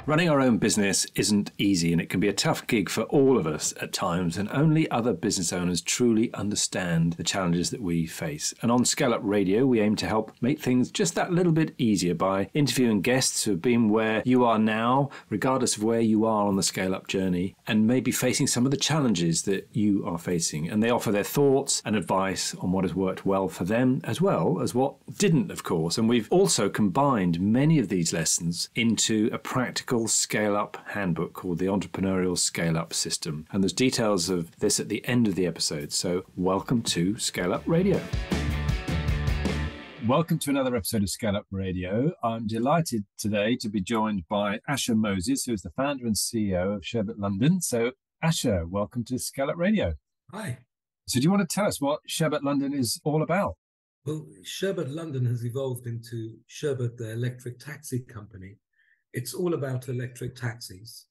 Running our own business isn't easy, and it can be a tough gig for all of us at times, and only other business owners truly understand the challenges that we face. And on ScaleUp Radio, we aim to help make things just that little bit easier by interviewing guests who have been where you are now, regardless of where you are on the scale-up journey, and maybe facing some of the challenges that you are facing. And they offer their thoughts and advice on what has worked well for them, as well as what didn't, of course. And we've also combined many of these lessons into a practical scale-up handbook called the Entrepreneurial Scale-Up System. And there's details of this at the end of the episode. So welcome to ScaleUp Radio. Welcome to another episode of ScaleUp Radio. I'm delighted today to be joined by Asher Moses, who is the founder and CEO of Sherbet London. So Asher, welcome to ScaleUp Radio. Hi. So do you want to tell us what Sherbet London is all about? Well, Sherbet London has evolved into Sherbet, the electric taxi company. It's all about electric taxis.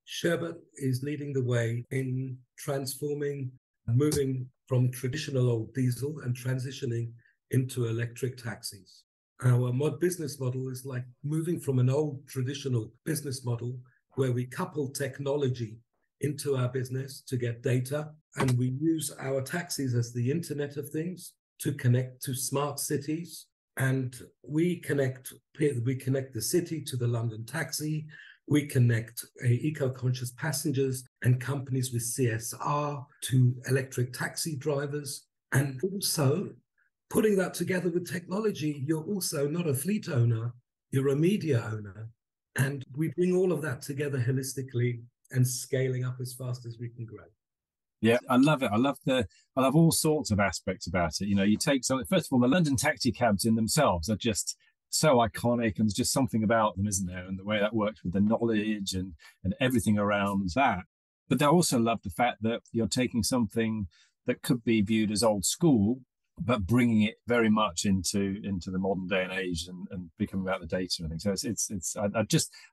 Sherbet is leading the way in transforming, moving from traditional old diesel and transitioning into electric taxis. Our business model is like moving from an old traditional business model where we couple technology into our business to get data, and we use our taxis as the Internet of Things to connect to smart cities. And we connect the city to the London taxi. We connect eco-conscious passengers and companies with CSR to electric taxi drivers. And also putting that together with technology, you're also not a fleet owner, you're a media owner. And we bring all of that together holistically and scaling up as fast as we can grow. Yeah, I love it. I love all sorts of aspects about it. You know, you take something, first of all, the London taxi cabs in themselves are just so iconic, and there's just something about them, isn't there? And the way that works with the knowledge and everything around that. But I also love the fact that you're taking something that could be viewed as old school, but bringing it very much into the modern day and age and becoming about the data and things. So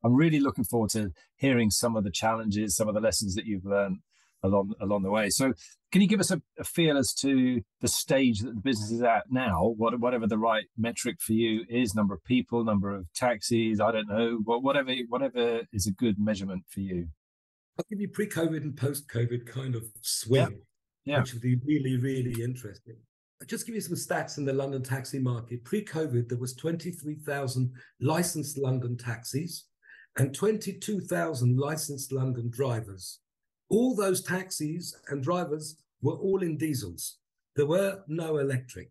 I'm really looking forward to hearing some of the challenges, some of the lessons that you've learned along the way. So can you give us a feel as to the stage that the business is at now, whatever the right metric for you is, number of people, number of taxis, I don't know, whatever is a good measurement for you? I'll give you pre-COVID and post-COVID kind of swing, which would be really, really interesting. I'll just give you some stats in the London taxi market. Pre-COVID, there was 23,000 licensed London taxis and 22,000 licensed London drivers. All those taxis and drivers were all in diesels. There were no electric.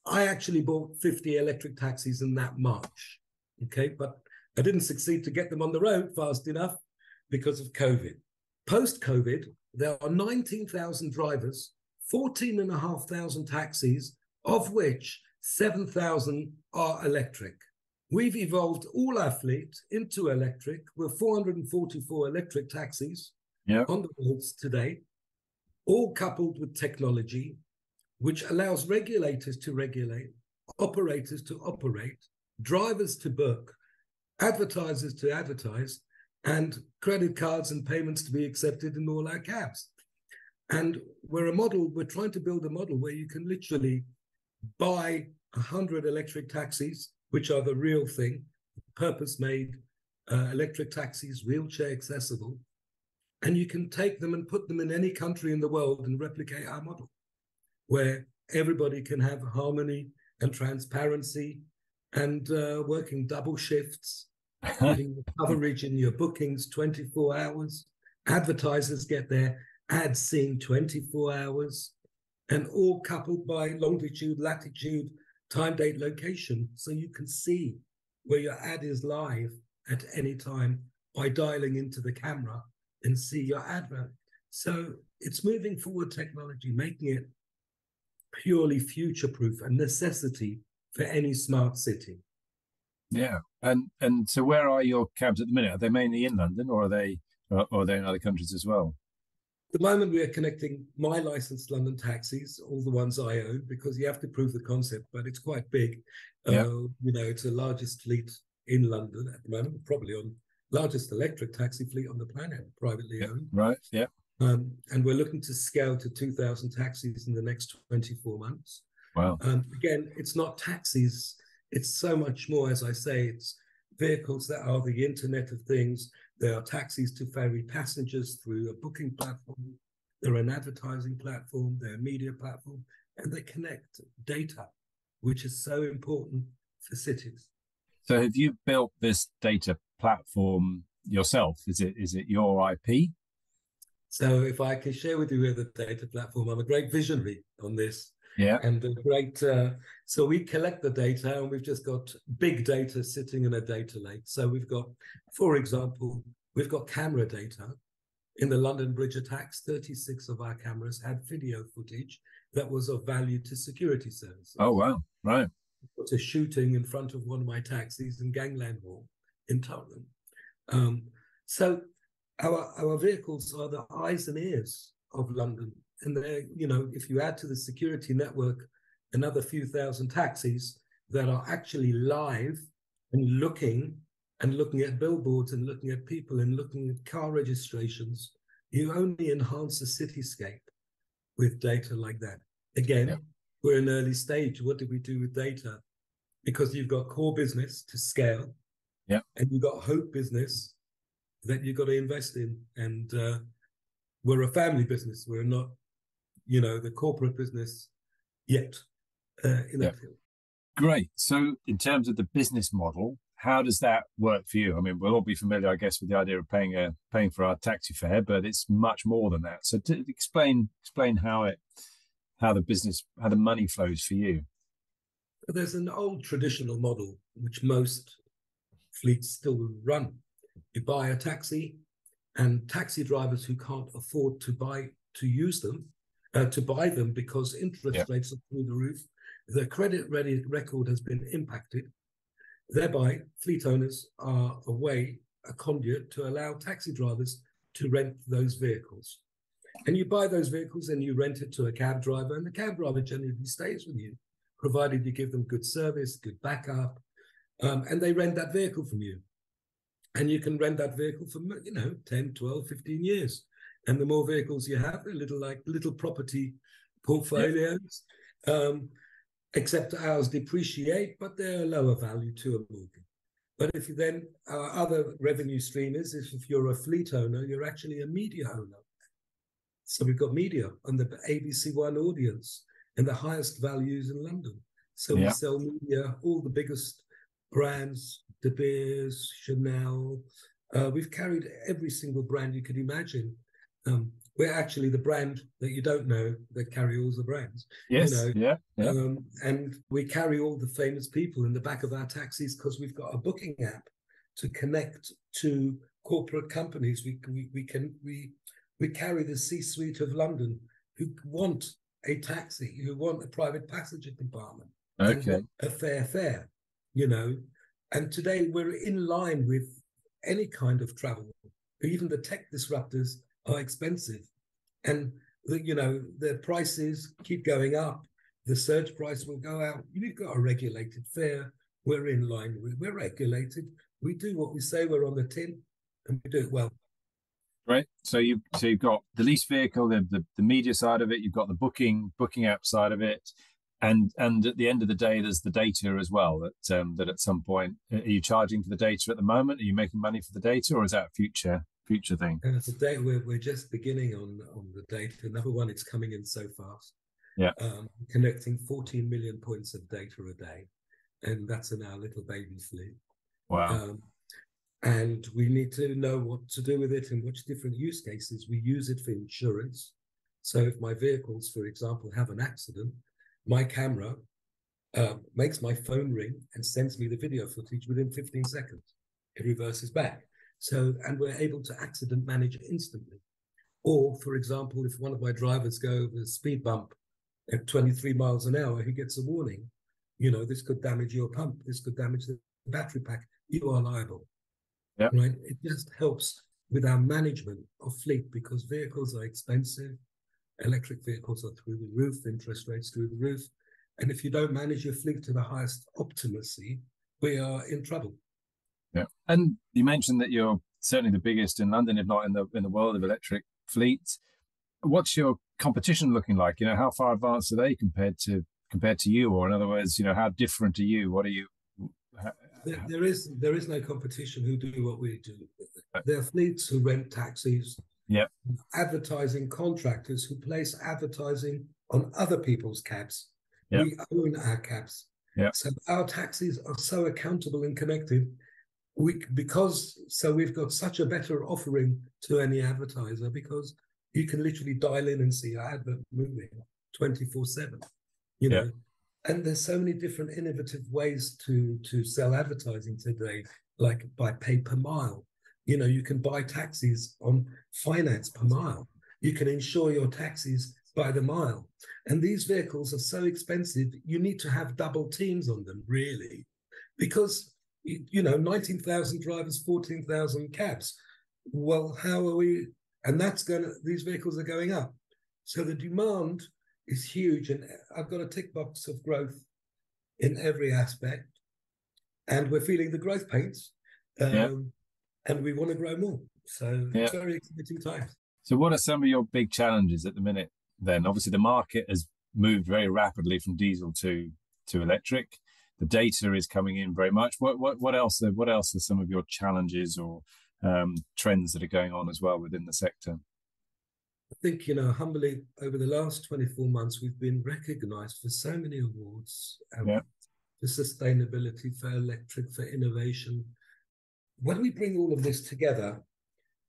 I actually bought 50 electric taxis in that March, okay? But I didn't succeed to get them on the road fast enough because of COVID. Post-COVID, there are 19,000 drivers, 14,500 taxis, of which 7,000 are electric. We've evolved all our fleet into electric. We're 444 electric taxis on the roads today, all coupled with technology, which allows regulators to regulate, operators to operate, drivers to book, advertisers to advertise, and credit cards and payments to be accepted in all our cabs. And we're trying to build a model where you can literally buy 100 electric taxis, which are the real thing, purpose-made electric taxis, wheelchair accessible, and you can take them and put them in any country in the world and replicate our model, where everybody can have harmony and transparency and working double shifts, giving coverage in your bookings 24 hours. Advertisers get their ads seen 24 hours, and all coupled by longitude, latitude, time, date, location. So you can see where your ad is live at any time by dialing into the camera and see your advert. So it's moving forward technology, making it purely future-proof, a necessity for any smart city. Yeah, and so where are your cabs at the minute? Are they mainly in London, or are they in other countries as well? At the moment, we are connecting my licensed London taxis, all the ones I own, because you have to prove the concept, but it's quite big. It's the largest fleet in London at the moment, probably on largest electric taxi fleet on the planet, privately owned. Right, yeah. And we're looking to scale to 2,000 taxis in the next 24 months. Wow. Again, it's not taxis. It's so much more, as I say, it's vehicles that are the Internet of Things. There are taxis to ferry passengers through a booking platform. They're an advertising platform. They're a media platform. And they connect data, which is so important for cities. So have you built this data platform yourself? Is it your IP? So if I can share with you the data platform, I'm a great visionary on this. Yeah. And a great, so we collect the data, and we've just got big data sitting in a data lake. So we've got, for example, we've got camera data. In the London Bridge attacks, 36 of our cameras had video footage that was of value to security services. Oh, wow. Right. It's a shooting in front of one of my taxis in Gangland Hall in Tottenham. So our vehicles are the eyes and ears of London. And they're, if you add to the security network another few thousand taxis that are actually live and looking at billboards and looking at people and looking at car registrations, you only enhance the cityscape with data like that. Again, we're in early stage. What do we do with data? Because you've got core business to scale, and you've got hope business that you've got to invest in. And we're a family business. We're not, the corporate business yet in that field. Great. So in terms of the business model, how does that work for you? I mean, we'll all be familiar, I guess, with the idea of paying for our taxi fare, but it's much more than that. So to explain how the money flows for you. There's an old traditional model which most fleets still run. You buy a taxi, and taxi drivers who can't afford to buy them because interest rates are through the roof, their credit record has been impacted. Thereby, fleet owners are a conduit to allow taxi drivers to rent those vehicles. And you buy those vehicles and you rent it to a cab driver, and the cab driver generally stays with you, provided you give them good service, good backup, and they rent that vehicle from you. And you can rent that vehicle for 10, 12, 15 years. And the more vehicles you have, they're little property portfolios. Except ours depreciate, but they're a lower value to a mortgage. But if you then, our other revenue stream is if you're a fleet owner, you're actually a media owner. So we've got media on the ABC One audience and the highest values in London. So we sell media, all the biggest brands, De Beers, Chanel. We've carried every single brand you could imagine. We're actually the brand that you don't know that carry all the brands. Yes, and we carry all the famous people in the back of our taxis because we've got a booking app to connect to corporate companies. We carry the C-suite of London who want a taxi, who want a private passenger compartment, and a fair fare, And today we're in line with any kind of travel. Even the tech disruptors are expensive, and the prices keep going up. The surge price will go out. You've got a regulated fare. We're in line. We're regulated. We do what we say. We're on the tin, and we do it well. Right. So you've got the lease vehicle, the media side of it. You've got the booking app side of it, and at the end of the day, there's the data as well. That at some point, are you charging for the data at the moment? Are you making money for the data, or is that a future thing? Today we're just beginning on the data. Number one, it's coming in so fast. Connecting 14 million points of data a day, and that's in our little baby fleet. Wow. And we need to know what to do with it and which different use cases. We use it for insurance. So if my vehicles, for example, have an accident, my camera makes my phone ring and sends me the video footage within 15 seconds. It reverses back. And we're able to accident manage instantly. Or, for example, if one of my drivers go over a speed bump at 23 miles an hour, he gets a warning. This could damage your pump. This could damage the battery pack. You are liable. Yeah. Right? It just helps with our management of fleet because vehicles are expensive. Electric vehicles are through the roof, interest rates through the roof. And if you don't manage your fleet to the highest optimacy, we are in trouble. Yeah. And you mentioned that you're certainly the biggest in London, if not in the world of electric fleets. What's your competition looking like? How far advanced are they compared to you? Or in other words, how different are you? there is no competition who do what we do. There are fleets who rent taxis, advertising contractors who place advertising on other people's cabs. We own our cabs. So our taxis are so accountable and connected. We've got such a better offering to any advertiser, because you can literally dial in and see our advert moving 24/7. You know, and there's so many different innovative ways to sell advertising today, like by pay per mile. You know, you can buy taxis on finance per mile. You can insure your taxis by the mile. And these vehicles are so expensive, you need to have double teams on them, really, because, 19,000 drivers, 14,000 cabs. Well, how are we? And these vehicles are going up. So the demand is huge. And I've got a tick box of growth in every aspect. And we're feeling the growth pains. And we want to grow more. So it's very exciting times. So what are some of your big challenges at the minute then? Obviously, the market has moved very rapidly from diesel to electric. The data is coming in very much. What else are some of your challenges or trends that are going on as well within the sector? I think, humbly, over the last 24 months, we've been recognized for so many awards for sustainability, for electric, for innovation. When we bring all of this together,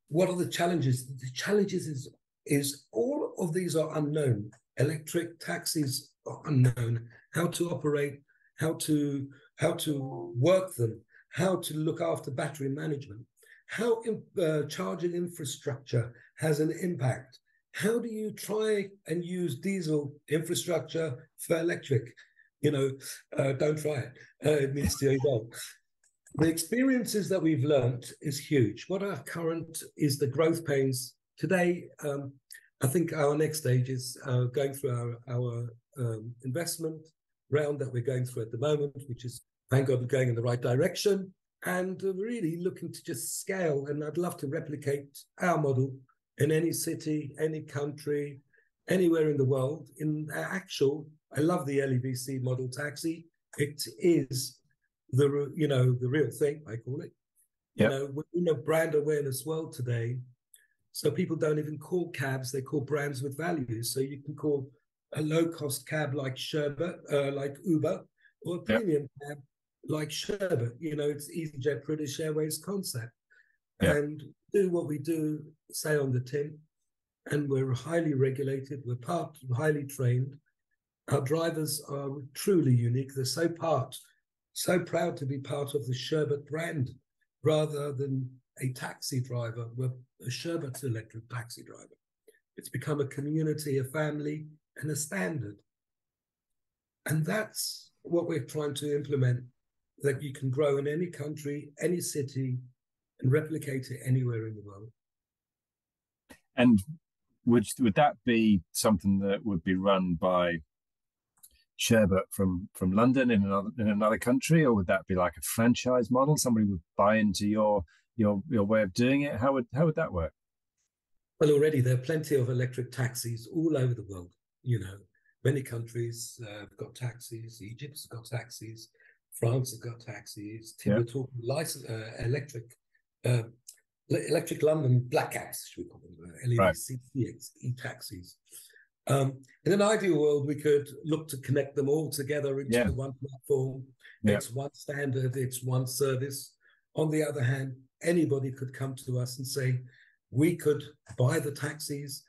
what are the challenges? The challenges is all of these are unknown. Electric taxis are unknown. How to operate, how to work them, how to look after battery management, how charging infrastructure has an impact. How do you try and use diesel infrastructure for electric? Don't try it. It needs to evolve. The experiences that we've learned is huge. What are current is the growth pains. Today, I think our next stage is going through our investment round that we're going through at the moment, which is, thank God, we're going in the right direction, and really looking to just scale. And I'd love to replicate our model in any city, any country, anywhere in the world. I love the LEVC model taxi. It is the real thing, I call it. We're in a brand awareness world today, so people don't even call cabs, they call brands with values. So you can call a low-cost cab like Sherbet, like Uber, or a premium cab like Sherbet. It's EasyJet, British Airways concept. And do what we do, say on the tin, and we're highly regulated, we're highly trained. Our drivers are truly unique. They're so proud to be part of the Sherbet brand, rather than a taxi driver. We're a Sherbet electric taxi driver. It's become a community, a family, and a standard. And that's what we're trying to implement, that you can grow in any country, any city, and replicate it anywhere in the world. And would that be something that would be run by Sherbet from London in another country, or would that be like a franchise model? Somebody would buy into your way of doing it. How would that work? Well, already there are plenty of electric taxis all over the world. Many countries have got taxis. Egypt's got taxis. France has got taxis. We're talking Electric London black cabs, should we call them, LEVC e-taxis. In an ideal world, we could look to connect them all together into one platform. It's one standard, it's one service. On the other hand, anybody could come to us and say, we could buy the taxis,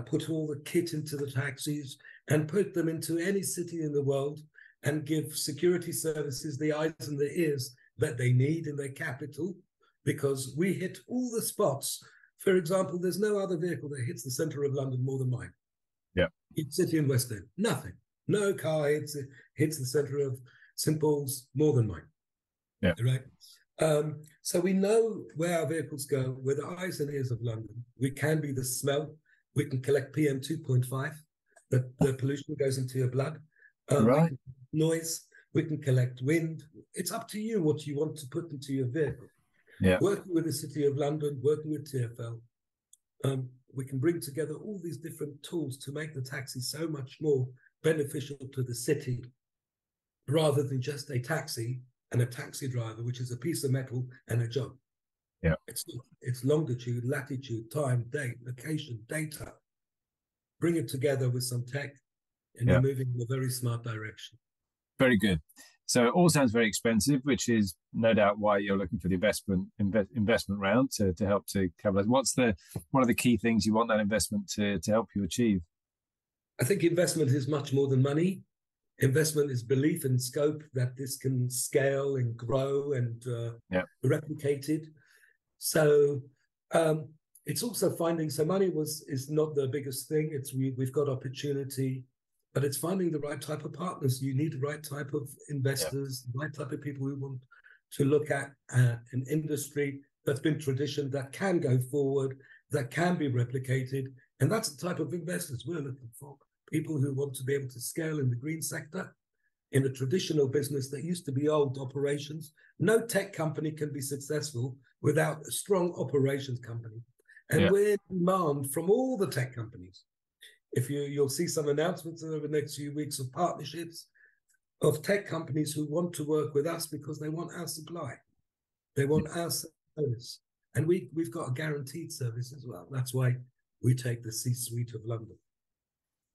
put all the kit into the taxis, and put them into any city in the world, and give security services the eyes and the ears that they need in their capital, because we hit all the spots. For example, there's no other vehicle that hits the center of London more than mine. It's City and West End, nothing. No car hits the center of St. Paul's more than mine. Right? So we know where our vehicles go. We're the eyes and ears of London. We can be the smell. We can collect PM 2.5. The pollution goes into your blood. Noise. We can collect wind. It's up to you what you want to put into your vehicle. Working with the City of London, working with TfL, we can bring together all these different tools to make the taxi so much more beneficial to the city, rather than just a taxi and a taxi driver, which is a piece of metal and a job. Yeah. It's longitude, latitude, time, date, location, data. Bring it together with some tech, and you're moving in a very smart direction. Very good. So it all sounds very expensive, which is no doubt why you're looking for the investment round to help to capitalize. What are the key things you want that investment to help you achieve? I think investment is much more than money. Investment is belief and scope that this can scale and grow and be replicated. So it's also finding. So money is not the biggest thing. It's we've got opportunity, but it's finding the right type of partners. You need the right type of investors, the right type of people who want to look at an industry that's been tradition, that can go forward, that can be replicated, and that's the type of investors we're looking for. People who want to be able to scale in the green sector, in a traditional business that used to be old operations. No tech company can be successful without a strong operations company. And we're in demand from all the tech companies. If you'll see some announcements over the next few weeks of partnerships of tech companies who want to work with us because they want our supply. They want our service. And we've got a guaranteed service as well. That's why we take the C-suite of London.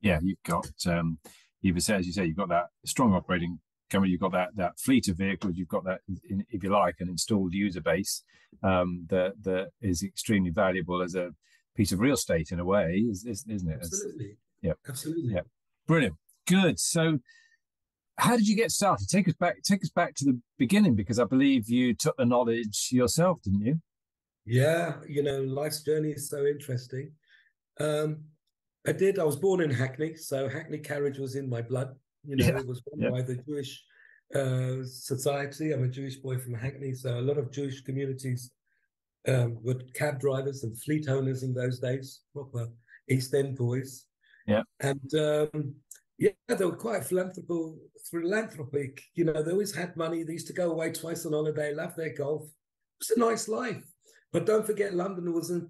Yeah, you've got, as you say, you've got that strong operating company, you've got that fleet of vehicles, you've got that, if you like, an installed user base that is extremely valuable as a piece of real estate in a way, isn't it? Absolutely. Absolutely. Yeah. Brilliant. Good. So how did you get started? Take us back to the beginning, because I believe you took the knowledge yourself, didn't you? Yeah, life's journey is so interesting. I was born in Hackney, so Hackney carriage was in my blood. It was run by the Jewish society. I'm a Jewish boy from Hackney, so a lot of Jewish communities were cab drivers and fleet owners in those days, proper East End boys. Yeah. And they were quite philanthropic. They always had money. They used to go away twice on holiday, love their golf. It was a nice life. But don't forget, London wasn't.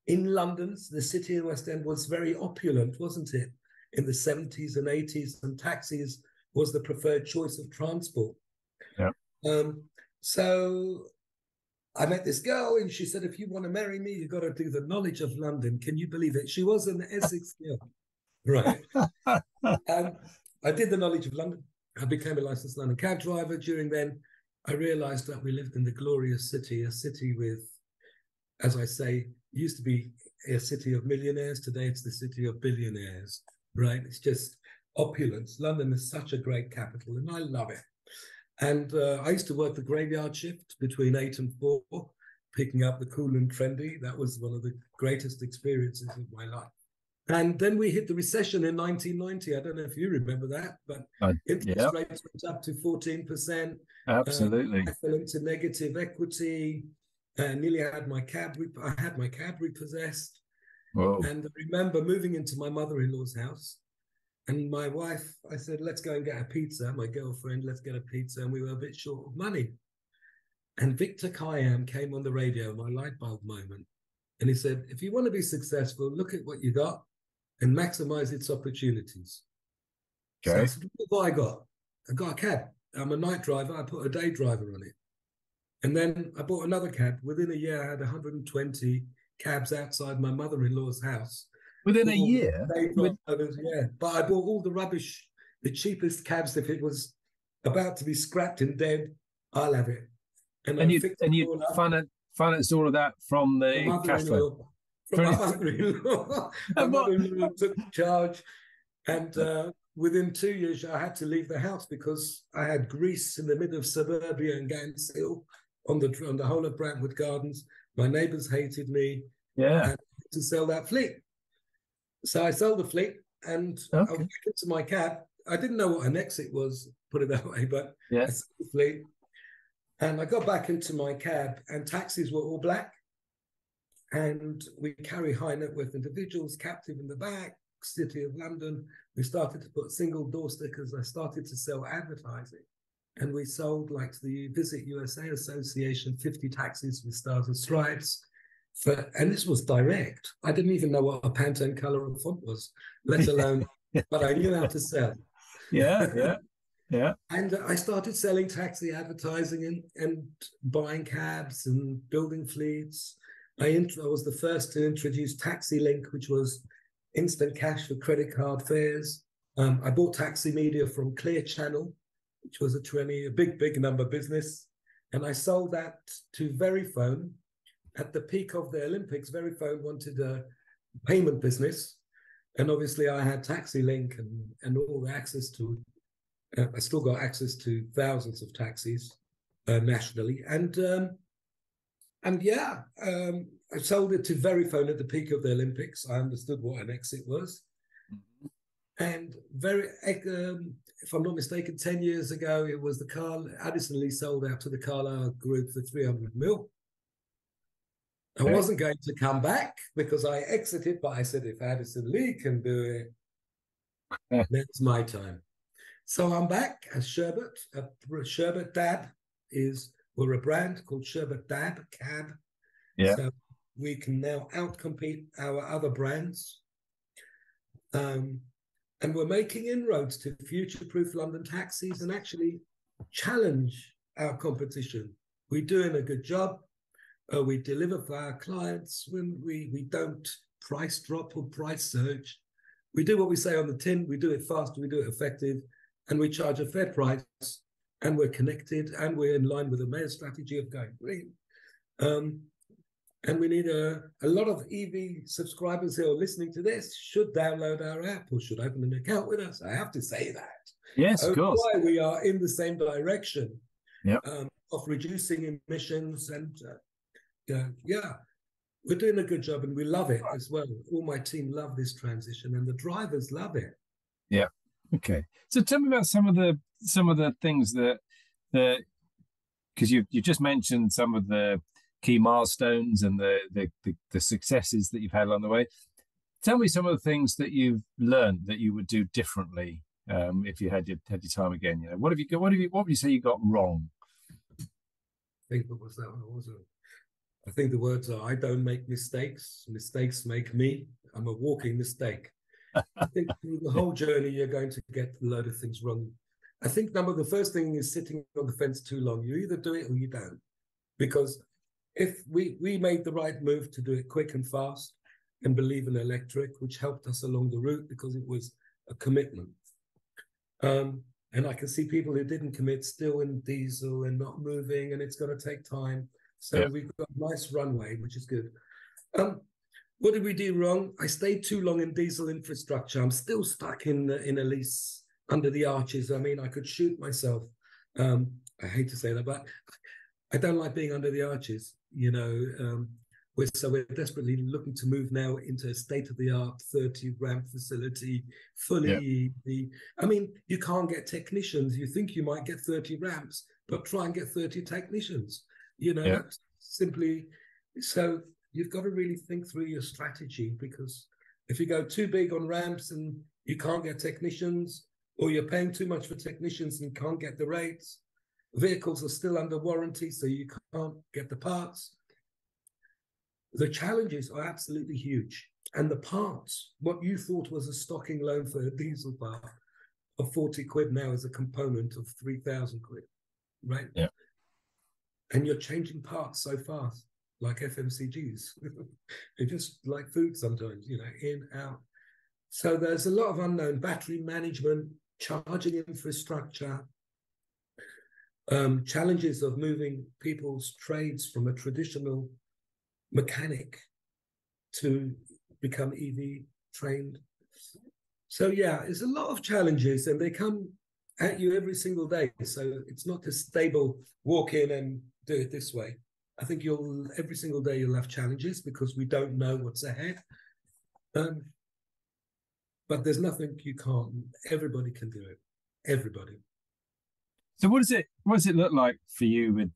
In London, the city in West End was very opulent, wasn't it? In the 70s and 80s, and taxis was the preferred choice of transport. Yeah. So I met this girl, and she said, if you want to marry me, you've got to do the knowledge of London. Can you believe it? She was an Essex girl. Right. I did the knowledge of London. I became a licensed London cab driver. During then, I realized that we lived in the glorious city, a city with, as I say, used to be a city of millionaires. Today, it's the city of billionaires, right? It's just opulence. London is such a great capital, and I love it. And I used to work the graveyard shift between 8 and 4, picking up the cool and trendy. That was one of the greatest experiences of my life. And then we hit the recession in 1990. I don't know if you remember that, but interest rates went up to 14%. Absolutely. I fell into negative equity. Nearly I had my cab repossessed. Whoa. And I remember moving into my mother-in-law's house, and my wife, I said, let's go and get a pizza. My girlfriend, let's get a pizza. And we were a bit short of money. And Victor Khayyam came on the radio, my light bulb moment. And he said, if you want to be successful, look at what you got and maximize its opportunities. Okay. So I said, what have I got? I got a cab. I'm a night driver. I put a day driver on it. And then I bought another cab. Within a year, I had 120 cabs outside my mother-in-law's house. Within a year? Yeah. But I bought all the rubbish, the cheapest cabs. If it was about to be scrapped and dead, I'll have it. And you financed all of that from the cash flow? From my mother-in-law. My mother-in-law took charge. And within 2 years, I had to leave the house because I had grease in the middle of suburbia and Ganshill on the whole of Brantwood Gardens. My neighbours hated me. Yeah. And I had to sell that fleet. So I sold the fleet, and I went into my cab. I didn't know what an exit was, put it that way, but I sold the fleet. And I got back into my cab, and taxis were all black. And we carry high net worth individuals, captive in the back, City of London. We started to put single door stickers. I started to sell advertising. And we sold, like to the Visit USA Association, 50 taxis with stars and stripes. And this was direct. I didn't even know what a Pantone color and font was, let alone, but I knew how to sell. Yeah. Yeah. And I started selling taxi advertising and buying cabs and building fleets. I was the first to introduce Taxi Link, which was instant cash for credit card fares. I bought taxi media from Clear Channel, which was a big number business. And I sold that to Verifone. At the peak of the Olympics, Verifone wanted a payment business. And obviously I had Taxi Link and all the access to, I still got access to thousands of taxis nationally. I sold it to Verifone at the peak of the Olympics. I understood what an exit was. And if I'm not mistaken, 10 years ago, it was Addison Lee sold out to the Carlyle Group for 300 mil. I wasn't going to come back because I exited, but I said, if Addison Lee can do it, that's my time. So I'm back as Sherbet. Sherbet Dab we're a brand called Sherbet Dab, Cab. Yeah. So we can now outcompete our other brands. And we're making inroads to future-proof London taxis and actually challenge our competition. We're doing a good job. We deliver for our clients. When we don't price drop or price surge. We do what we say on the tin. We do it fast. We do it effective. And we charge a fair price. And we're connected. And we're in line with the mayor strategy of going green. And we need a lot of EV subscribers who are listening to this should download our app or should open an account with us. I have to say that. Yes, of course. Why we are in the same direction yep. Of reducing emissions. And we're doing a good job and we love it as well. All my team love this transition and the drivers love it. Yeah. Okay. So tell me about some of the things that because you just mentioned some of the key milestones and the successes that you've had along the way. Tell me some of the things that you've learned that you would do differently if you had your time again. You know, what would you say you got wrong? I think what was that one? I think the words are: I don't make mistakes. Mistakes make me. I'm a walking mistake. I think through the whole journey, you're going to get a load of things wrong. I think the first thing is sitting on the fence too long. You either do it or you don't, because if we made the right move to do it quick and fast and believe in electric, which helped us along the route because it was a commitment. And I can see people who didn't commit still in diesel and not moving, and it's going to take time. So we've got a nice runway, which is good. What did we do wrong? I stayed too long in diesel infrastructure. I'm still stuck in a lease under the arches. I mean, I could shoot myself. I hate to say that, but I don't like being under the arches. You know, we're desperately looking to move now into a state-of-the-art 30 ramp facility, fully EV. I mean, you can't get technicians. You think you might get 30 ramps, but try and get 30 technicians. You know, that's simply so. You've got to really think through your strategy, because if you go too big on ramps and you can't get technicians, or you're paying too much for technicians and can't get the rates, vehicles are still under warranty, so you can't get the parts. The challenges are absolutely huge. And the parts, what you thought was a stocking loan for a diesel part of 40 quid now is a component of 3,000 quid, right? Yeah. And you're changing parts so fast, like FMCGs. They're just like food sometimes, you know, in, out. So there's a lot of unknown: battery management, charging infrastructure, challenges of moving people's trades from a traditional mechanic to become EV trained. So it's a lot of challenges, and they come at you every single day. So it's not a stable walk in and do it this way. I think every single day you'll have challenges because we don't know what's ahead. But there's nothing you can't. Everybody can do it. Everybody. So what does it look like for you with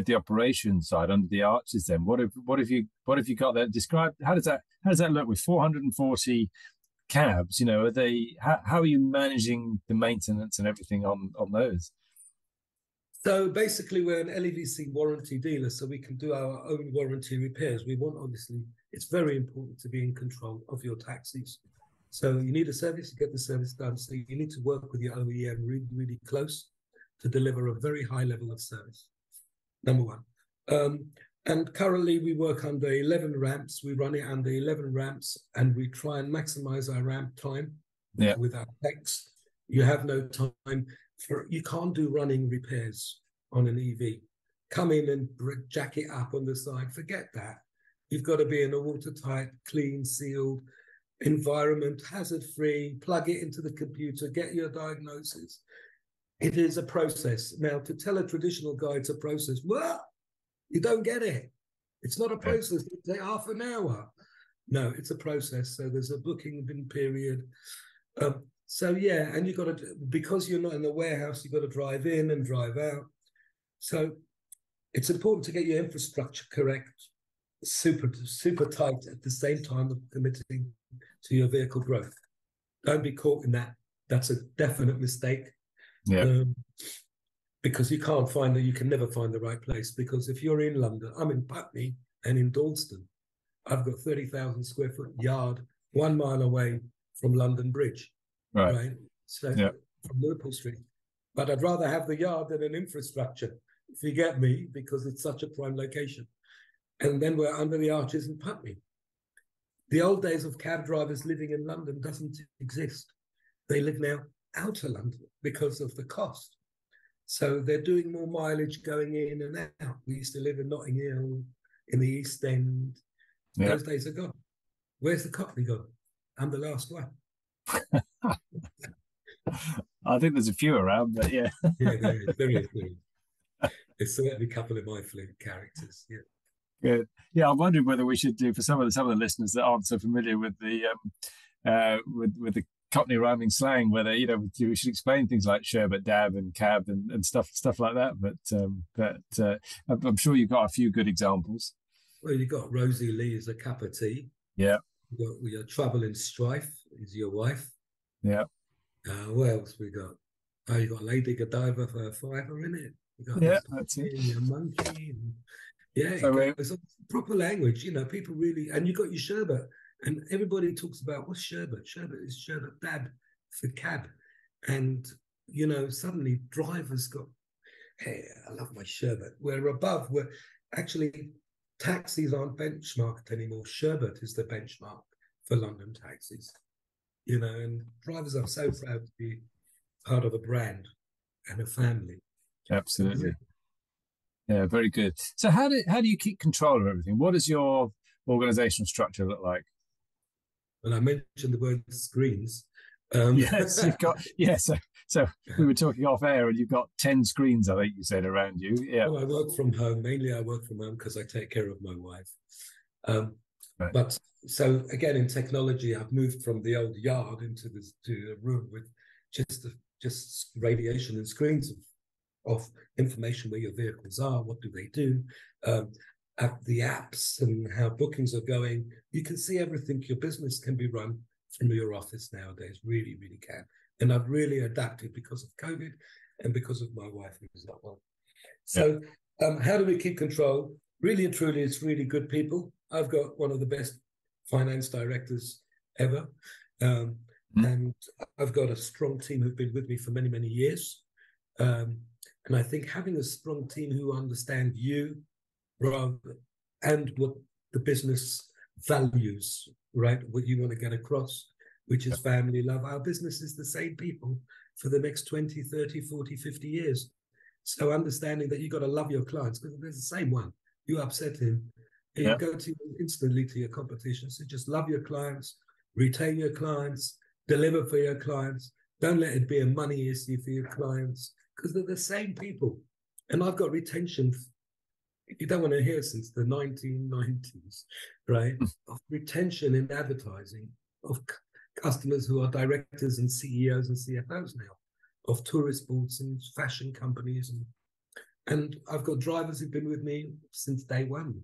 the operations side under the arches? Then what have you got there? Describe how does that look with 440 cabs? You know, how are you managing the maintenance and everything on those? So basically, we're an LEVC warranty dealer, so we can do our own warranty repairs. We want, obviously, it's very important to be in control of your taxis. So you need a service, you get the service done. So you need to work with your OEM really, really close to deliver a very high level of service. Number one. And currently we work under 11 ramps. We run it under 11 ramps, and we try and maximize our ramp time with our techs. You have no time you can't do running repairs on an EV. Come in and jack it up on the side. Forget that. You've got to be in a watertight, clean, sealed environment, hazard-free, plug it into the computer, get your diagnosis. It is a process. Now, to tell a traditional guy it's a process, well, you don't get it. It's not a process. It'll take half an hour. No, it's a process. So there's a booking period. And you've got to, because you're not in the warehouse, you've got to drive in and drive out. So it's important to get your infrastructure correct, super tight at the same time of committing to your vehicle growth. Don't be caught in that. That's a definite mistake. Yeah. Because you can never find the right place. Because if you're in London, I'm in Putney and in Dalston. I've got 30,000 square foot yard 1 mile away from London Bridge. Right. So from Liverpool Street. But I'd rather have the yard than an infrastructure, if you get me, because it's such a prime location. And then we're under the arches in Putney. The old days of cab drivers living in London doesn't exist. They live now out of London because of the cost. So they're doing more mileage going in and out. We used to live in Notting Hill, in the East End. Those days are gone. Where's the Cockney gone? I'm the last one. I think there's a few around, but yeah. Yeah, there is. It's certainly a couple of my favorite characters. Yeah. Good. Yeah, I'm wondering whether we should do, for some of the listeners that aren't so familiar with the with the Cockney rhyming slang, whether we should explain things like sherbet, dab, and cab, and stuff like that. But I'm sure you've got a few good examples. Well, you got Rosie Lee as a cup of tea. Yeah. We got Trouble and Strife is your wife. Yeah. What else we got? Oh, you got Lady Godiva for a fiver in it. You got that's it. Your monkey. So it's a proper language. People really, and you got your sherbet, and everybody talks about what's sherbet. Sherbet is sherbet dab for cab, and suddenly drivers got, hey, I love my sherbet. We're above. We're actually, taxis aren't benchmarked anymore. Sherbet is the benchmark for London taxis. And drivers are so proud to be part of a brand and a family. Absolutely. Yeah, very good. So how do you keep control of everything? What does your organizational structure look like? Well, I mentioned the word screens. Yes, you've got, so we were talking off air, and you've got 10 screens, I think you said, around you. Yeah. Well, I work from home. Mainly I work from home because I take care of my wife. Right. But so again, in technology, I've moved from the old yard into a room with just radiation and screens of information where your vehicles are, what do they do, the apps and how bookings are going. You can see everything. Your business can be run from your office nowadays, really, really can. And I've really adapted because of COVID and because of my wife who's not well. So how do we keep control? Really and truly, it's really good people. I've got one of the best finance directors ever. And I've got a strong team who've been with me for many, many years. And I think having a strong team who understand you and what the business values, right? What you want to get across, which is family love. Our business is the same people for the next 20, 30, 40, 50 years. So understanding that you got to love your clients, because there's the same one. You upset him, you go instantly to your competition. So just love your clients, retain your clients, deliver for your clients. Don't let it be a money issue for your clients, because they're the same people. And I've got retention, you don't want to hear, since the 1990s, right? Of retention in advertising, of customers who are directors and CEOs and CFOs now, of tourist boards and fashion companies. And I've got drivers who've been with me since day one,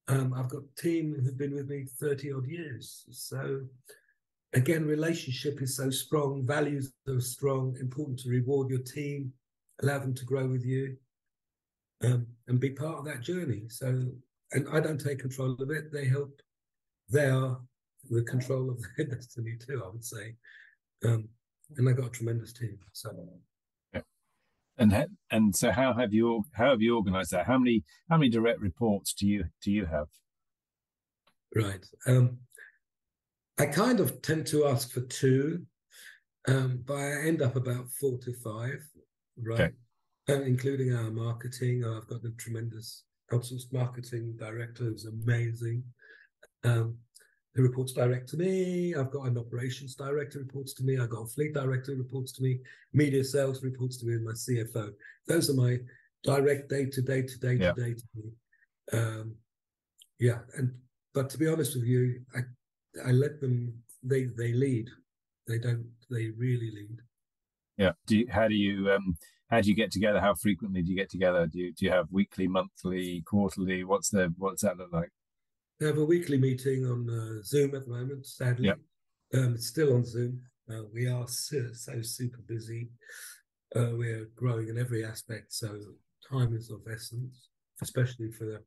I've got a team who've been with me 30 odd years. So again, relationship is so strong, values are strong, important to reward your team, allow them to grow with you, and be part of that journey. So, and I don't take control of it. They help. They are the control of their destiny too, I would say. And I got a tremendous team. So, yeah. And so how have you organized that? How many direct reports do you have? Right. I kind of tend to ask for two, but I end up about 4 to 5, right? Okay. Including our marketing. I've got a tremendous outsourced marketing director who's amazing. Who reports direct to me. I've got an operations director who reports to me. I've got a fleet director who reports to me. Media sales reports to me, and my CFO. Those are my direct day-to-day to me. Yeah, but to be honest with you, I let them. They lead. They really lead. Yeah. How do you get together? How frequently do you get together? Do you have weekly, monthly, quarterly? What's that look like? We have a weekly meeting on Zoom at the moment, sadly. Yep. It's still on Zoom. We are so super busy. We're growing in every aspect, so time is of essence, especially for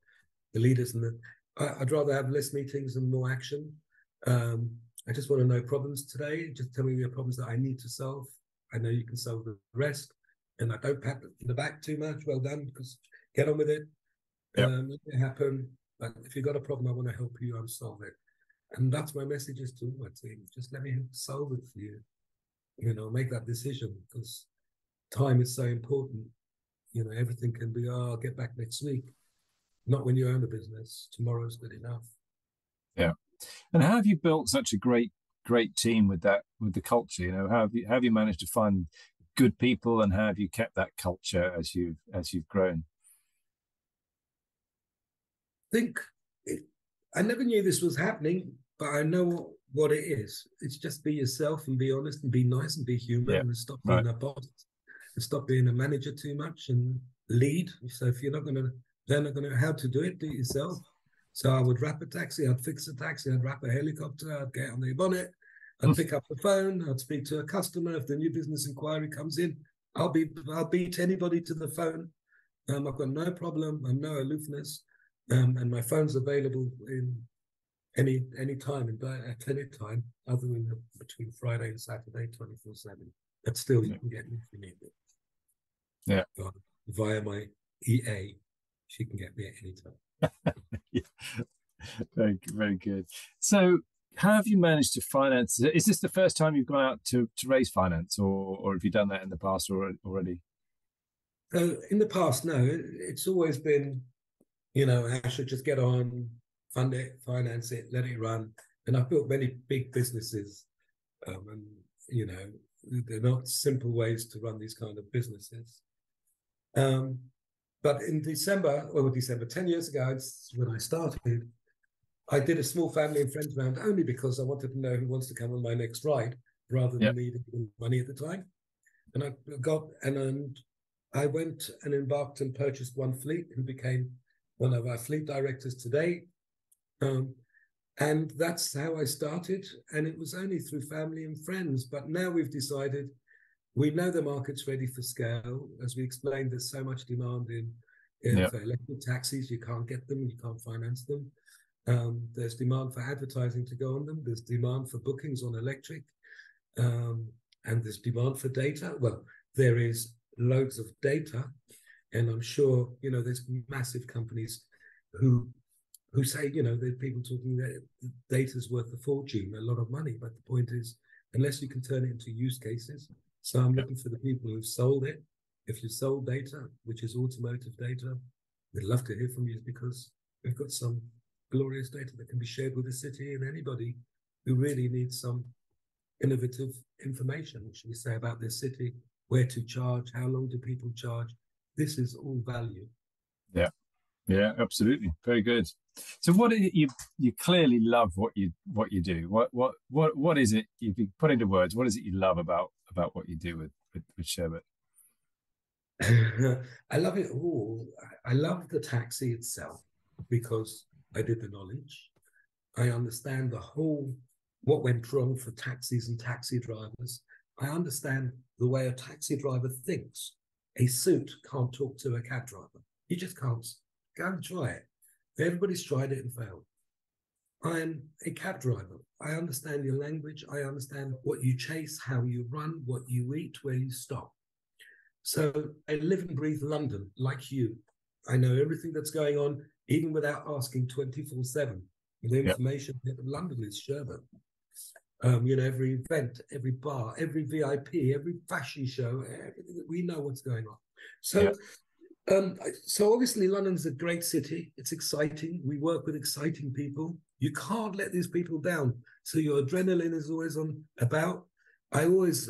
the leaders. And I'd rather have less meetings and more action. I just want to know problems today. Just tell me your problems that I need to solve. I know you can solve the rest. And I don't pat in the back too much. Well done, because get on with it. Yep. Let it happen. But if you've got a problem, I want to help you solve it. And that's my message is to my team. Just let me solve it for you. Make that decision, because time is so important. Everything can be, I'll get back next week. Not when you own the business. Tomorrow's good enough. Yeah. And how have you built such a great team with the culture? How have you managed to find good people, and how have you kept that culture as you've grown? I never knew this was happening, but I know what it is. It's just be yourself and be honest and be nice and be human, and stop being a boss and stop being a manager too much and lead. So if they're not going to how to do it yourself. So I would wrap a taxi, I'd fix a taxi, I'd wrap a helicopter, I'd get on the bonnet, I'd pick up the phone, I'd speak to a customer. If the new business inquiry comes in, I'll beat anybody to the phone. I've got no problem and no aloofness. And my phone's available in any time and at any time, other than between Friday and Saturday, 24/7. But still, you can get me if you need it. Yeah. Via my EA, she can get me at any time. Yeah. Very, very good. So, how have you managed to finance? Is this the first time you've gone out to raise finance, or have you done that in the past already? In the past, no. It's always been, I should just get on, fund it, finance it, let it run. And I've built many big businesses, and they're not simple ways to run these kind of businesses. But in December, 10 years ago, when I started, I did a small family and friends round only because I wanted to know who wants to come on my next ride, rather than needing money at the time. And I went and embarked and purchased one fleet, who became one of our fleet directors today. And that's how I started. And it was only through family and friends. But now we've decided, we know the market's ready for scale. As we explained, there's so much demand for electric taxis. You can't get them, you can't finance them. There's demand for advertising to go on them. There's demand for bookings on electric. And there's demand for data. Well, there is loads of data. And I'm sure, there's massive companies who say, there's people talking that data's worth a fortune, a lot of money. But the point is, unless you can turn it into use cases. So I'm looking for the people who've sold it. If you sold data, which is automotive data, we'd love to hear from you, because we've got some glorious data that can be shared with the city and anybody who really needs some innovative information, should we say, about their city, where to charge, how long do people charge. This is all value. Yeah, absolutely. Very good. So what is it, you clearly love what you do. What is it, if you put into words, what is it you love about what you do with Sherbet? I love it all. I love the taxi itself, because I did the knowledge. I understand what went wrong for taxis and taxi drivers. I understand the way a taxi driver thinks. A suit can't talk to a cab driver. You just can't. Go and try it. Everybody's tried it and failed. I'm a cab driver. I understand your language. I understand what you chase, how you run, what you eat, where you stop. So I live and breathe London like you. I know everything that's going on, even without asking 24/7. The information of London is Sherbet. Every event, every bar, every VIP, every fashion show, everything that we know what's going on. So, so obviously London's a great city. It's exciting. We work with exciting people. You can't let these people down. So your adrenaline is always on about. I'm always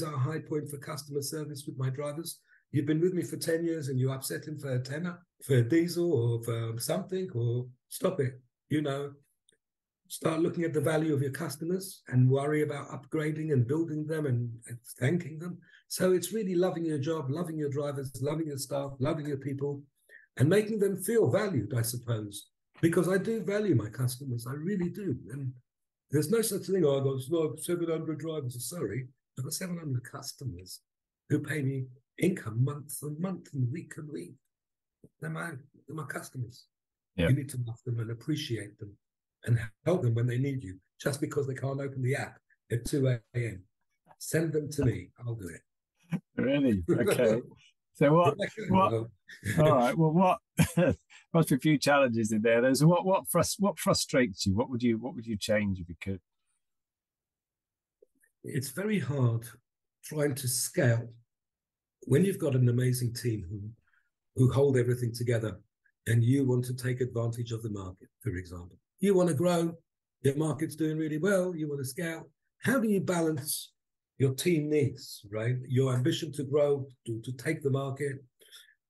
our high point for customer service with my drivers. You've been with me for 10 years and you upset him for a tenner, for a diesel or for something, or stop it. Start looking at the value of your customers and worry about upgrading and building them and thanking them. So it's really loving your job, loving your drivers, loving your staff, loving your people, and making them feel valued, I suppose, because I do value my customers. I really do. And there's no such thing, I've got 700 drivers. Sorry, I've got 700 customers who pay me income month and month and week and week. They're my customers. You need to love them and appreciate them and help them when they need you. Just because they can't open the app at 2 a.m. Send them to me. I'll do it. Really? Okay. So what all right. Well, what must be a few challenges in there. There's what frustrates you? What would you change if you could? It's very hard trying to scale when you've got an amazing team who hold everything together and you want to take advantage of the market, for example. You want to grow, your market's doing really well, you want to scale. How do you balance your team needs, right? Your ambition to grow, to take the market.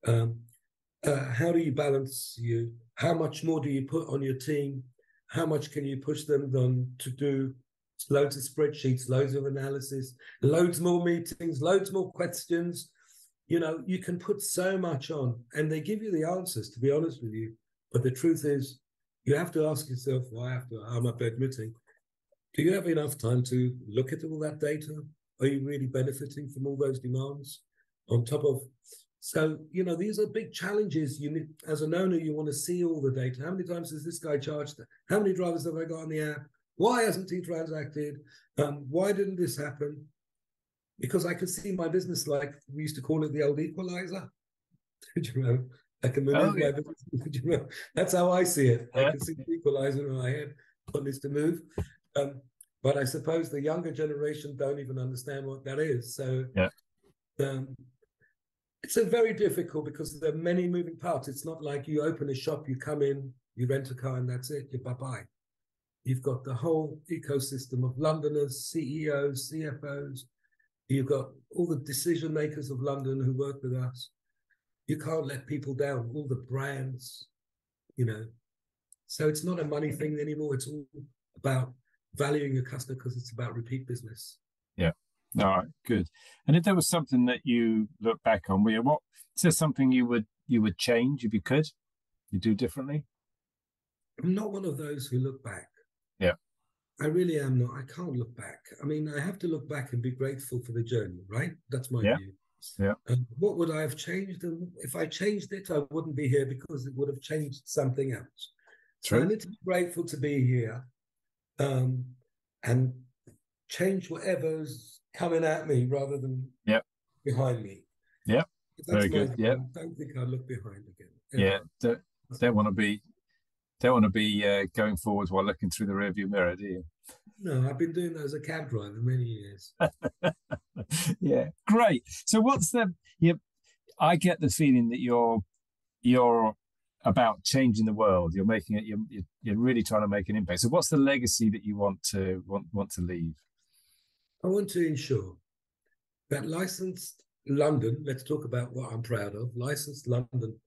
How do you balance how much more do you put on your team? How much can you push them to do loads of spreadsheets, loads of analysis, loads more meetings, loads more questions? You can put so much on and they give you the answers, to be honest with you. But the truth is, you have to ask yourself, I'm admitting, do you have enough time to look at all that data? Are you really benefiting from all those demands on top of? So, these are big challenges. You need, as an owner, you want to see all the data. How many times has this guy charged? How many drivers have I got on the app? Why hasn't he transacted? Why didn't this happen? Because I could see my business like we used to call it the old equalizer. I can maneuver my business. That's how I see it. I can see the equalizer in my head, what needs to move. But I suppose the younger generation don't even understand what that is. So it's a very difficult because there are many moving parts. It's not like you open a shop, you come in, you rent a car, and that's it. You're bye-bye. You've got the whole ecosystem of Londoners, CEOs, CFOs. You've got all the decision makers of London who work with us. You can't let people down, all the brands, So it's not a money thing anymore. It's all about valuing your customer because it's about repeat business. Yeah. All right, good. And if there was something that you look back on, is there something you would change if you could? You do differently? I'm not one of those who look back. Yeah. I really am not. I can't look back. I mean, I have to look back and be grateful for the journey, right? That's my view. Yeah. What would I have changed? And if I changed it, I wouldn't be here because it would have changed something else. True. So I need to be grateful to be here and change whatever's coming at me rather than behind me. Yeah. Very good. Yeah. I don't think I'll look behind again. Yeah. Don't want to be going forwards while looking through the rearview mirror, do you? No, I've been doing that as a cab driver many years. Yeah, great. So I get the feeling that you're about changing the world. You're making it. You're really trying to make an impact. So what's the legacy that you want to leave? I want to ensure that licensed London, let's talk about what I'm proud of, licensed London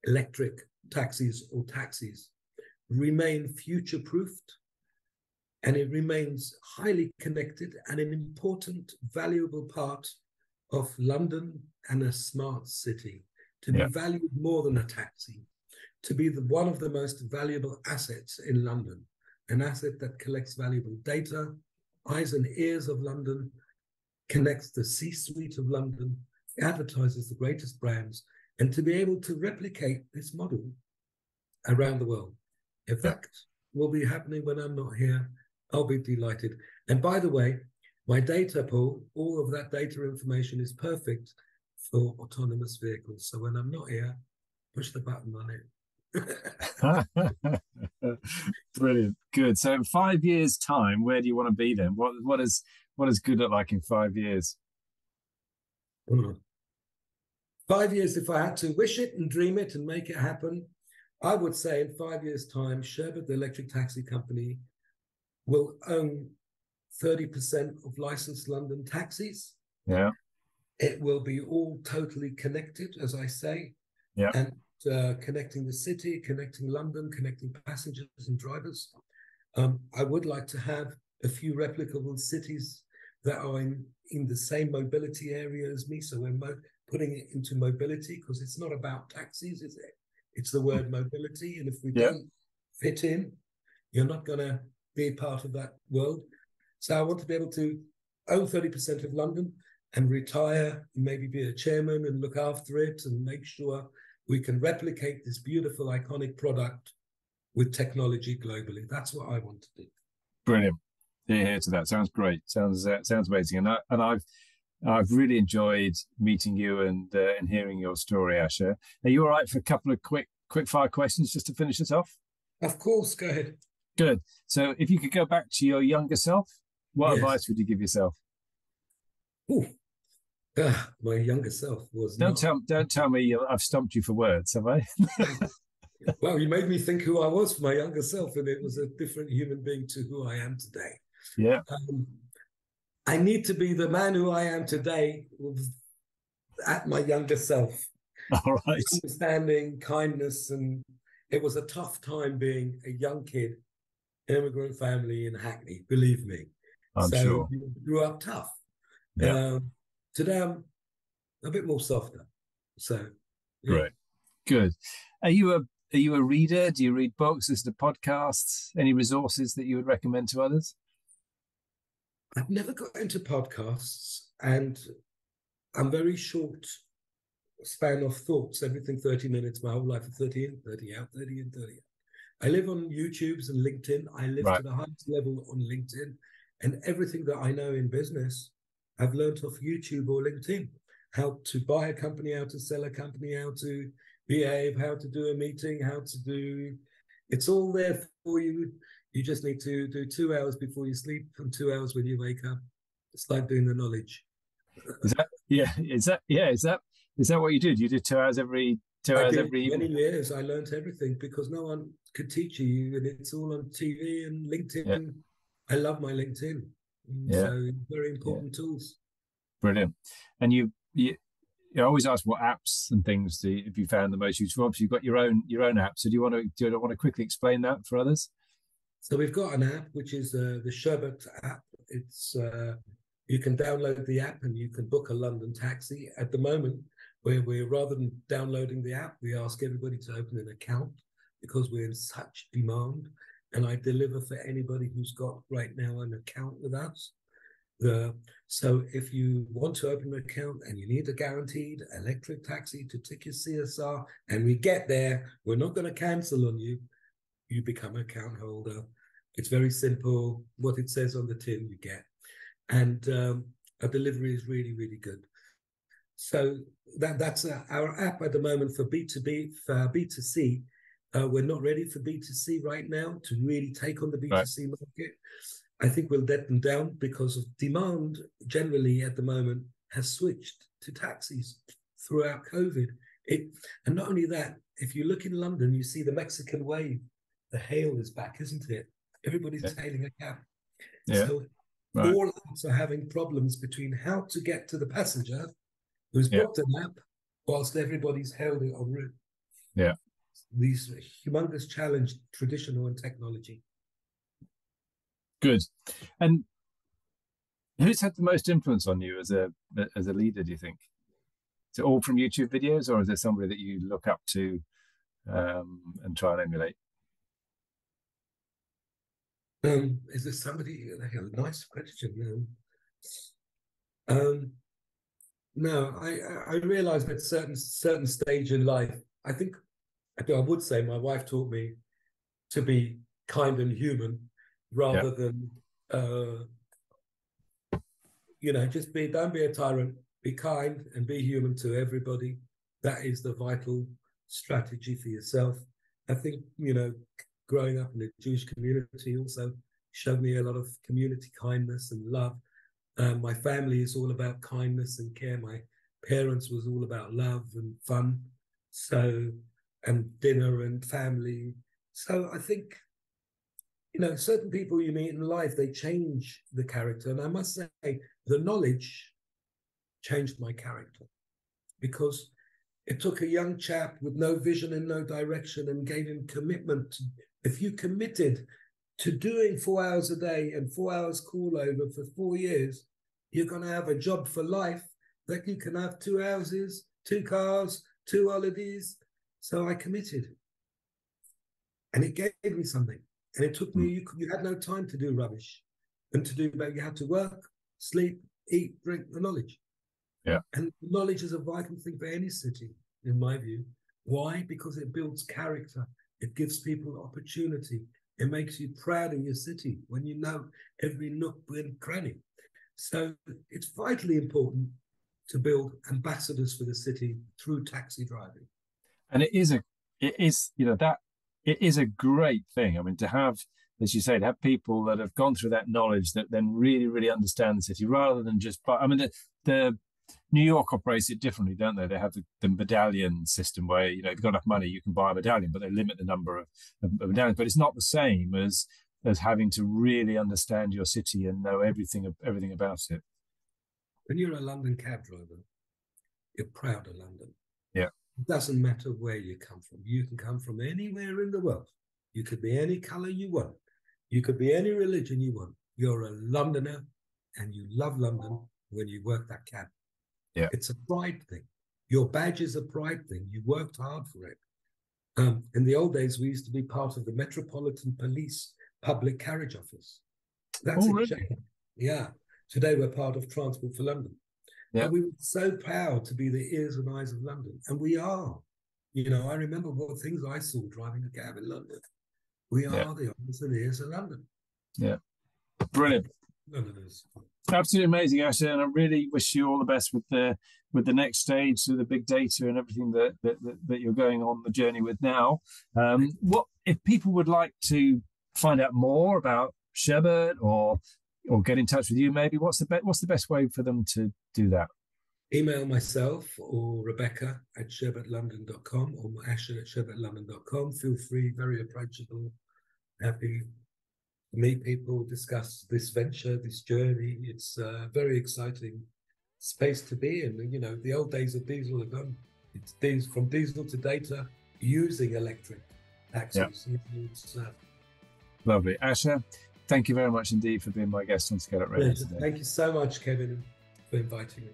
electric taxis or taxis remain future-proofed, and it remains highly connected and an important, valuable part of London and a smart city, to be valued more than a taxi, to be one of the most valuable assets in London, an asset that collects valuable data, eyes and ears of London, connects the C-suite of London, advertises the greatest brands, and to be able to replicate this model around the world. In fact, will be happening when I'm not here, I'll be delighted. And by the way, my data pool, all of that data information is perfect for autonomous vehicles. So when I'm not here, push the button on it. Brilliant. Good. So in 5 years' time, where do you want to be then? What does good look like in 5 years? 5 years, if I had to wish it and dream it and make it happen, I would say in 5 years' time, Sherbet, the electric taxi company, will own 30% of licensed London taxis. Yeah. It will be all totally connected, as I say. Yeah. And connecting the city, connecting London, connecting passengers and drivers. I would like to have a few replicable cities that are in the same mobility area as me. So we're putting it into mobility, because it's not about taxis, is it? It's the word mobility. And if we don't fit in, you're not going to be part of that world. So I want to be able to own 30% of London and retire, and maybe be a chairman and look after it and make sure we can replicate this beautiful, iconic product with technology globally. That's what I want to do. Brilliant. Here to that. Sounds great. Sounds amazing. And I've really enjoyed meeting you and hearing your story, Asher. Are you all right for a couple of quick fire questions just to finish us off? Of course. Go ahead. Good. So if you could go back to your younger self, what advice would you give yourself? My younger self was. Don't tell me I've stumped you for words, have I? Well, you made me think who I was for my younger self, and it was a different human being to who I am today. Yeah. I need to be the man who I am today at my younger self. All right. Understanding, kindness, and it was a tough time being a young kid, immigrant family in Hackney, believe me. I'm sure. You grew up tough. Yeah. Today I'm a bit more softer. So yeah. Great. Good. Are you a reader? Do you read books, listen to podcasts? Any resources that you would recommend to others? I've never got into podcasts, and I'm very short span of thoughts, everything 30 minutes, my whole life of 30 in, 30 out, 30 in, 30 out. I live on YouTubes and LinkedIn. I live to the highest level on LinkedIn, and everything that I know in business, I've learned off YouTube or LinkedIn. How to buy a company, how to sell a company, how to behave, how to do a meeting, it's all there for you. You just need to do 2 hours before you sleep and 2 hours when you wake up. It's like doing the knowledge. Is that what you did? You did 2 hours every many years. I learned everything because no one could teach you, and it's all on TV and LinkedIn. Yeah. I love my LinkedIn. So very important tools. Brilliant. And you always ask what apps and things have you found the most useful. Obviously, you've got your own app. So do you want to quickly explain that for others? So we've got an app which is the Sherbet app. It's you can download the app and you can book a London taxi. At the moment, where we're, rather than downloading the app, we ask everybody to open an account because we're in such demand. And I deliver for anybody who's got right now an account with us. So if you want to open an account and you need a guaranteed electric taxi to tick your CSR, and we get there, we're not going to cancel on you. You become an account holder. It's very simple. What it says on the tin, you get. And our delivery is really, really good. So that's our app at the moment for B2B, for B2C. We're not ready for B2C right now to really take on the B2C market. I think we'll let them down because of demand generally at the moment has switched to taxis throughout COVID. And not only that, if you look in London, you see the Mexican wave. The hail is back, isn't it? Everybody's hailing a cab. Yeah. So all apps are having problems between how to get to the passenger who's booked an app whilst everybody's hailed it en route. Yeah. These humongous challenge, traditional and technology. Good. And who's had the most influence on you as a leader, do you think? Is it all from YouTube videos, or is there somebody that you look up to and try and emulate? Is there somebody? A nice question. No, I realized at certain stage in life, I think I would say my wife taught me to be kind and human, rather than, just don't be a tyrant, be kind and be human to everybody. That is the vital strategy for yourself. I think, growing up in the Jewish community also showed me a lot of community kindness and love. My family is all about kindness and care. My parents was all about love and fun, and dinner and family. So I think, certain people you meet in life, they change the character. And I must say, the knowledge changed my character, because it took a young chap with no vision and no direction and gave him commitment. If you committed to doing 4 hours a day and 4 hours call over for 4 years, you're going to have a job for life that you can have 2 houses, 2 cars, 2 holidays. So I committed. And it gave me something. And it took me, you had no time to do rubbish and to do, but you had to work, sleep, eat, drink the knowledge. Yeah. And knowledge is a vital thing for any city, in my view. Why? Because it builds character. It gives people opportunity. It makes you proud of your city when you know every nook and cranny. So it's vitally important to build ambassadors for the city through taxi driving. And it is a great thing. I mean, to have, as you say, to have people that have gone through that knowledge that then really, really understand the city, rather than just, the New York operates it differently, don't they? They have the medallion system where, if you've got enough money, you can buy a medallion, but they limit the number of medallions. But it's not the same as having to really understand your city and know everything about it. When you're a London cab driver, you're proud of London. Yeah. It doesn't matter where you come from. You can come from anywhere in the world. You could be any color you want. You could be any religion you want. You're a Londoner and you love London when you work that cab. Yeah. It's a pride thing. Your badge is a pride thing. You worked hard for it. In the old days, we used to be part of the Metropolitan Police Public Carriage Office. That's really? Yeah. Today, we're part of Transport for London. Yeah. And we were so proud to be the ears and eyes of London. And we are. I remember what things I saw driving a cab in London. We are the eyes and ears of London. Yeah. Brilliant. Londoners. Absolutely amazing, Asher, and I really wish you all the best with the next stage, so the big data and everything that you're going on the journey with now. What if people would like to find out more about Sherbet or get in touch with you? Maybe what's the best way for them to do that? Email myself or Rebecca at sherbetlondon.com or Asher at sherbetlondon.com. Feel free, very approachable, happy. Meet people, discuss this venture, this journey. It's a very exciting space to be in. The old days of diesel are gone. It's from diesel to data using electric taxis. Yeah. Lovely. Asher, thank you very much indeed for being my guest on ScaleUp Radio today. Thank you so much, Kevin, for inviting me.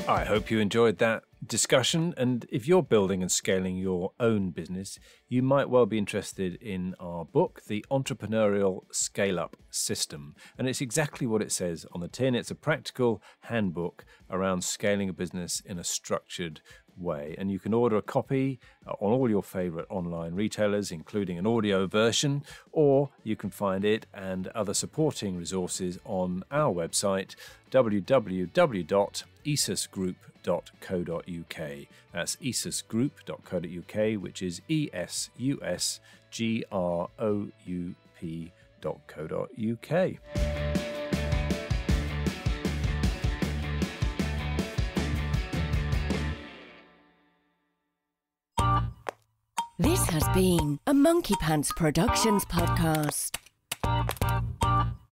I hope you enjoyed that discussion, and if you're building and scaling your own business, you might well be interested in our book, The Entrepreneurial Scale-Up System. And it's exactly what it says on the tin. It's a practical handbook around scaling a business in a structured way. And you can order a copy on all your favorite online retailers, including an audio version, or you can find it and other supporting resources on our website, www.esusgroup.co.uk. That's esusgroup.co.uk, which is esusgroup.co.uk. This has been a Monkey Pants Productions podcast.